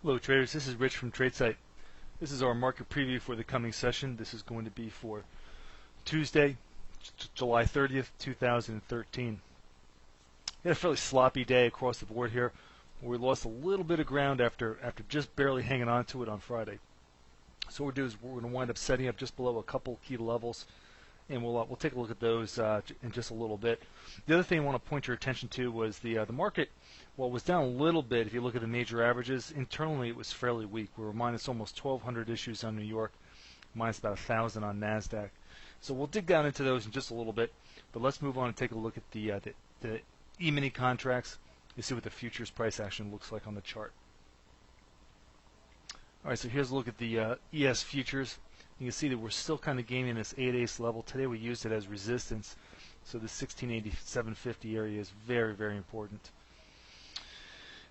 Hello traders, this is Rich from TradeSight. This is our market preview for the coming session. This is going to be for Tuesday, July 30th, 2013. We had a fairly sloppy day across the board here. We lost a little bit of ground after just barely hanging on to it on Friday. So what we'll do is we're going to wind up setting up just below a couple key levels, and we'll take a look at those in just a little bit. The other thing I want to point your attention to was the market. Well, it was down a little bit. If you look at the major averages, internally it was fairly weak. We were minus almost 1,200 issues on New York, minus about 1,000 on NASDAQ. So we'll dig down into those in just a little bit. But let's move on and take a look at the E-mini contracts. You see what the futures price action looks like on the chart. All right, so here's a look at the ES futures. You can see that we're still kind of gaining this 8-ace level. Today we used it as resistance. So the 1687.50 area is very, very important.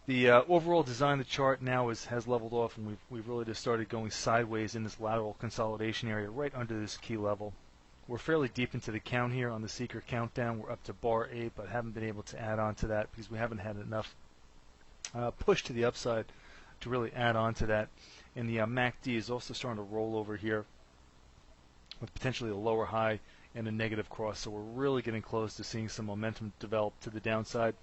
The overall design of the chart now has leveled off, and we've really just started going sideways in this lateral consolidation area right under this key level. We're fairly deep into the count here on the Seeker countdown. We're up to bar 8, but haven't been able to add on to that because we haven't had enough push to the upside to really add on to that. And the MACD is also starting to roll over here with potentially a lower high and a negative cross. So we're really getting close to seeing some momentum develop to the downside,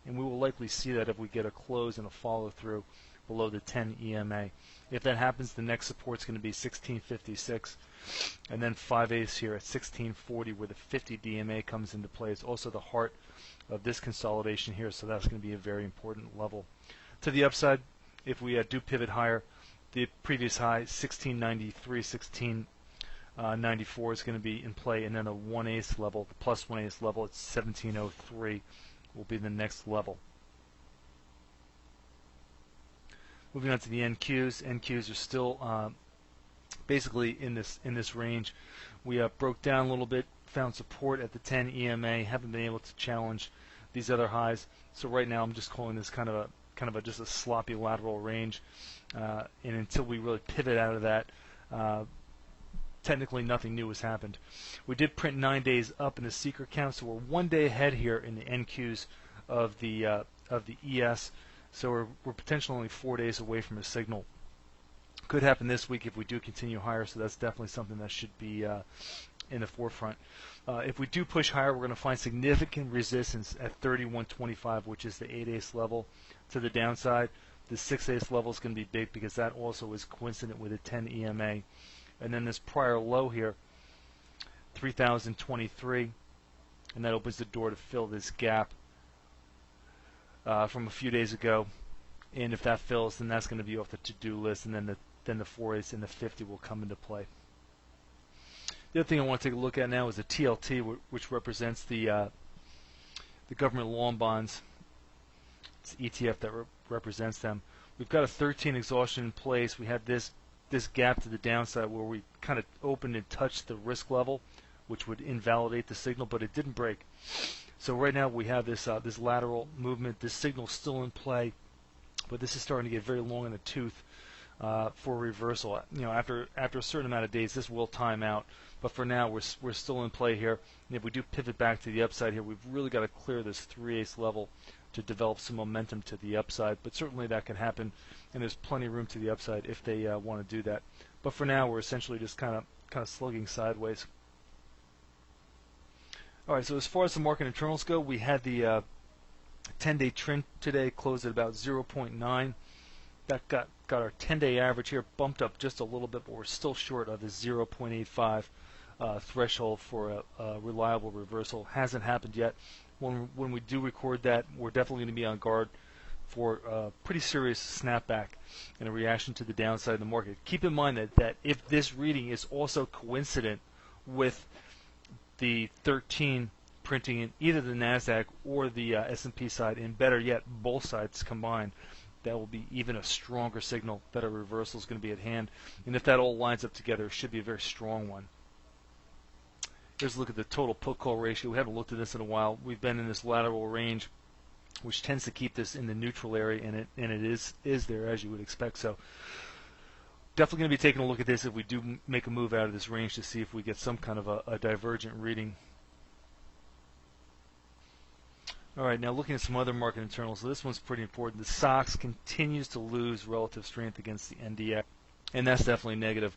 and we will likely see that if we get a close and a follow through below the 10 EMA. If that happens, the next support is going to be 1656, and then 5-ace here at 1640, where the 50 DMA comes into play. It's also the heart of this consolidation here, so that's going to be a very important level. To the upside, if we do pivot higher, the previous high 1693, 1694 is going to be in play, and then a 1-ace level, the plus 1-ace level at 1703 will be the next level. Moving on to the NQs. NQs are still basically in this range. We broke down a little bit, found support at the 10 EMA, haven't been able to challenge these other highs. So right now I'm just calling this kind of just a sloppy lateral range, and until we really pivot out of that, technically nothing new has happened. We did print 9 days up in the Seeker count, so we're 1 day ahead here in the NQs of the ES. So we're potentially only 4 days away from a signal. Could happen this week if we do continue higher, so that's definitely something that should be in the forefront. If we do push higher, we're going to find significant resistance at 3125, which is the 8-ace level to the downside. The 6-ace level is going to be big because that also is coincident with a 10 EMA. And then this prior low here, 3023, and that opens the door to fill this gap from a few days ago. And if that fills, then that's going to be off the to-do list, and then the 4-ace and the 50 will come into play. The other thing I want to take a look at now is the TLT, which represents the government long bonds. It's the ETF that represents them. We've got a 13 exhaustion in place. We had this gap to the downside where we kind of opened and touched the risk level, which would invalidate the signal, but it didn't break. So right now we have this lateral movement. This signal is still in play, but this is starting to get very long in the tooth for reversal. You know, after a certain amount of days, this will time out. But for now, we're still in play here. And if we do pivot back to the upside here, we've really got to clear this 3-ace level to develop some momentum to the upside. But certainly that can happen, and there's plenty of room to the upside if they want to do that. But for now, we're essentially just kind of slugging sideways. All right. So as far as the market internals go, we had the 10-day trend today closed at about 0.9. That got our 10-day average here bumped up just a little bit, but we're still short of the 0.85 threshold for a reliable reversal. Hasn't happened yet. When we do record that, we're definitely going to be on guard for a pretty serious snapback and a reaction to the downside of the market. Keep in mind that if this reading is also coincident with the 13 printing in either the NASDAQ or the S&P side, and better yet, both sides combined, that will be even a stronger signal that a reversal is going to be at hand. And if that all lines up together, it should be a very strong one. Here's a look at the total put-call ratio. We haven't looked at this in a while. We've been in this lateral range, which tends to keep this in the neutral area, and it is there, as you would expect. So definitely going to be taking a look at this if we do make a move out of this range to see if we get some kind of a divergent reading. All right, now looking at some other market internals. So this one's pretty important. The SOX continues to lose relative strength against the NDX, and that's definitely negative.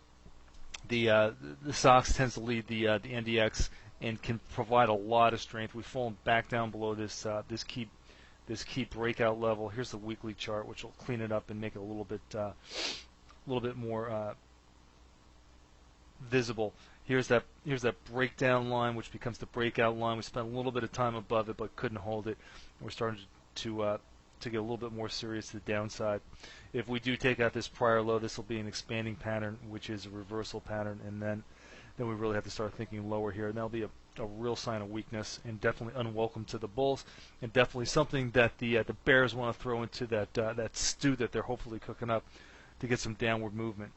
The SOX tends to lead the NDX and can provide a lot of strength. We've fallen back down below this key breakout level. Here's the weekly chart, which will clean it up and make it a little bit more visible. Here's that breakdown line, which becomes the breakout line. We spent a little bit of time above it, but couldn't hold it. We're starting to get a little bit more serious to the downside. If we do take out this prior low, this will be an expanding pattern, which is a reversal pattern, and then we really have to start thinking lower here, and that'll be a real sign of weakness, and definitely unwelcome to the bulls, and definitely something that the bears want to throw into that stew that they're hopefully cooking up to get some downward movement.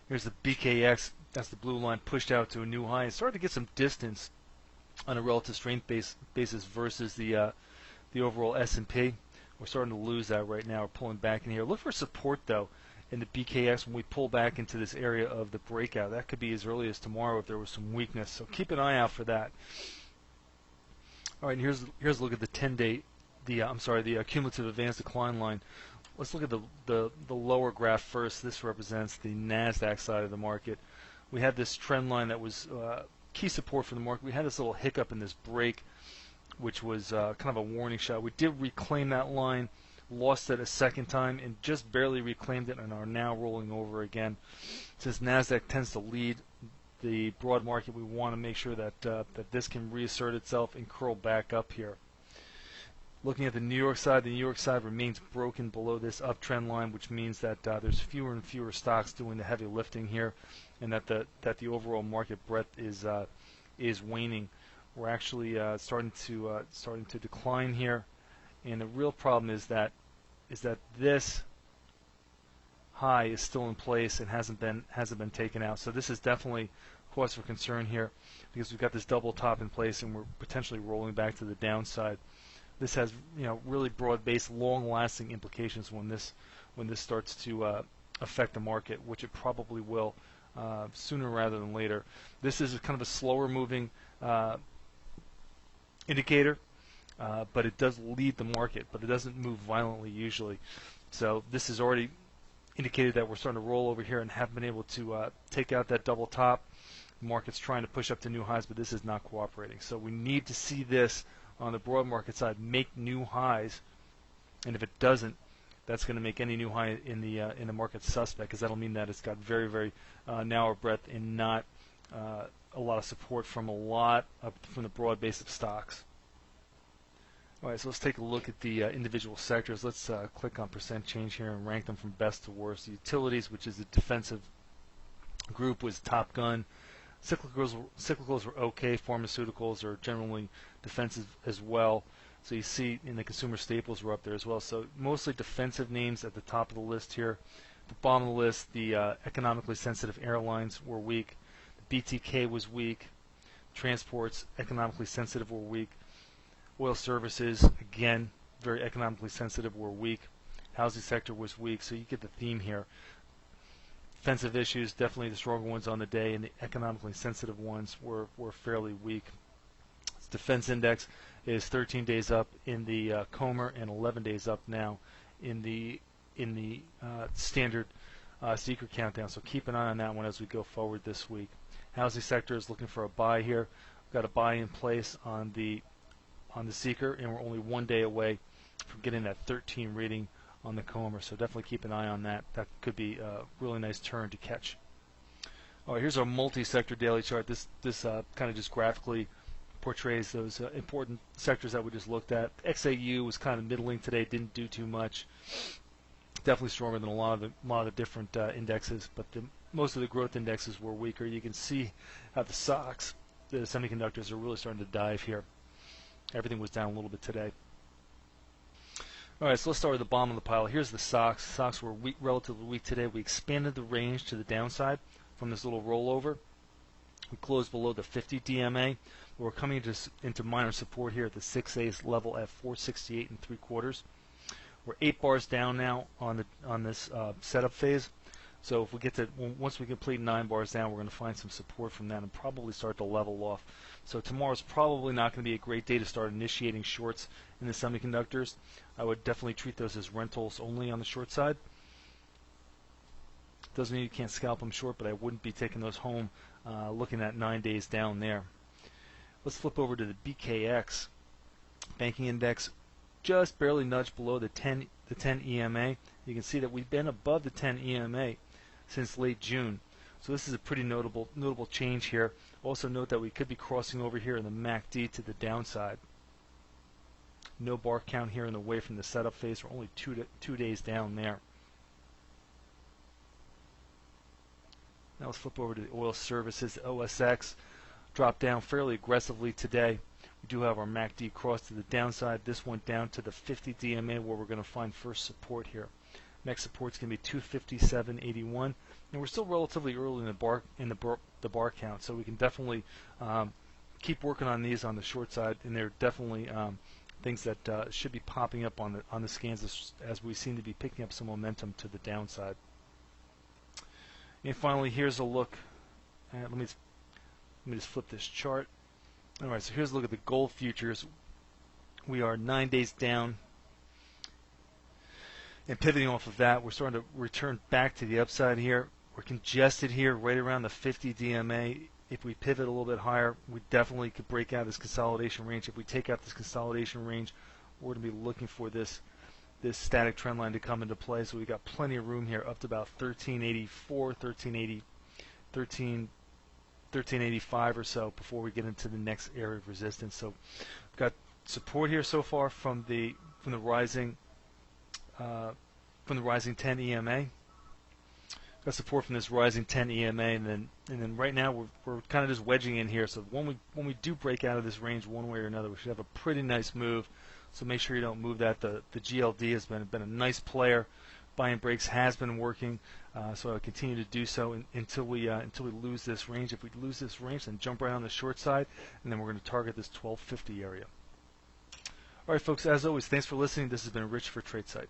Here's the BKX. That's the blue line pushed out to a new high. It's starting to get some distance on a relative strength basis versus the overall S&P. We're starting to lose that right now. We're pulling back in here. Look for support, though, in the BKX when we pull back into this area of the breakout. That could be as early as tomorrow if there was some weakness. So keep an eye out for that. All right, and here's a look at the 10-day, the cumulative advanced decline line. Let's look at the lower graph first. This represents the NASDAQ side of the market. We had this trend line that was key support for the market. We had this little hiccup in this break, which was kind of a warning shot. We did reclaim that line, lost it a second time, and just barely reclaimed it, and are now rolling over again. Since NASDAQ tends to lead the broad market, we want to make sure that that this can reassert itself and curl back up here. Looking at the New York side remains broken below this uptrend line, which means that there's fewer and fewer stocks doing the heavy lifting here, and that the overall market breadth is waning. We're actually starting to decline here, and the real problem is that this high is still in place and hasn't been taken out. So this is definitely cause for concern here, because we've got this double top in place and we're potentially rolling back to the downside. This has really broad-based, long-lasting implications when this starts to affect the market, which it probably will sooner rather than later. This is kind of a slower moving indicator, but it does lead the market, but it doesn't move violently usually. So this has already indicated that we're starting to roll over here and haven't been able to take out that double top. The market's trying to push up to new highs, but this is not cooperating. So we need to see this on the broad market side make new highs, and if it doesn't, that's going to make any new high in the market suspect, because that'll mean that it's got very, very narrow breadth and not a lot of support from from the broad base of stocks. All right, so let's take a look at the individual sectors. Let's click on percent change here and rank them from best to worst. The utilities, which is the defensive group, was top gun. Cyclicals were okay. Pharmaceuticals are generally defensive as well. So you see in the consumer staples were up there as well. So mostly defensive names at the top of the list here. At the bottom of the list, the economically sensitive airlines were weak. The BTK was weak. Transports, economically sensitive, were weak. Oil services, again, very economically sensitive, were weak. Housing sector was weak. So you get the theme here. Defensive issues, definitely the stronger ones on the day, and the economically sensitive ones were fairly weak. Defense index is 13 days up in the Comer and 11 days up now in the standard Seeker countdown. So keep an eye on that one as we go forward this week. Housing sector is looking for a buy here. We've got a buy in place on the Seeker, and we're only 1 day away from getting that 13 reading on the Comer. So definitely keep an eye on that. That could be a really nice turn to catch. All right, here's our multi-sector daily chart. This kind of just graphically portrays those important sectors that we just looked at. XAU was kind of middling today, didn't do too much. Definitely stronger than a lot of the different indexes, but most of the growth indexes were weaker. You can see how the SOX, the semiconductors, are really starting to dive here. Everything was down a little bit today. All right, so let's start with the bottom of the pile. Here's the SOX. SOX were weak, relatively weak today. We expanded the range to the downside from this little rollover. We closed below the 50 DMA. We're coming into minor support here at the 6A's level at 468 3/4. We're 8 bars down now on this setup phase. So if we get to, once we complete 9 bars down, we're going to find some support from that and probably start to level off. So tomorrow's probably not going to be a great day to start initiating shorts in the semiconductors. I would definitely treat those as rentals only on the short side. Doesn't mean you can't scalp them short, but I wouldn't be taking those home looking at 9 days down there. Let's flip over to the BKX banking index, just barely nudged below the 10 EMA. You can see that we've been above the 10 EMA since late June. So this is a pretty notable change here. Also note that we could be crossing over here in the MACD to the downside. No bar count here in the way from the setup phase. We're only two days down there. Now let's flip over to the oil services. OSX dropped down fairly aggressively today. We do have our MACD cross to the downside. This went down to the 50 DMA where we're going to find first support here. Next support is going to be 257.81, and we're still relatively early in the bar count, so we can definitely keep working on these on the short side, and they're definitely things that should be popping up on the scans as we seem to be picking up some momentum to the downside. And finally, here's a look. Let me just flip this chart. All right, so here's a look at the gold futures. We are 9 days down. And pivoting off of that, we're starting to return back to the upside here. We're congested here right around the 50 DMA. If we pivot a little bit higher, we definitely could break out this consolidation range. If we take out this consolidation range, we're going to be looking for this static trend line to come into play. So we've got plenty of room here up to about 1384, 1385 or so before we get into the next area of resistance. So we've got support here so far from the rising 10 EMA. Got support from this rising 10 EMA, and then right now we're kind of just wedging in here. So when we do break out of this range one way or another, we should have a pretty nice move. So make sure you don't move that. The GLD has been a nice player. Buying breaks has been working, so I'll continue to do so until we lose this range. If we lose this range, then jump right on the short side, and then we're going to target this 1250 area. All right, folks. As always, thanks for listening. This has been Rich for TradeSight.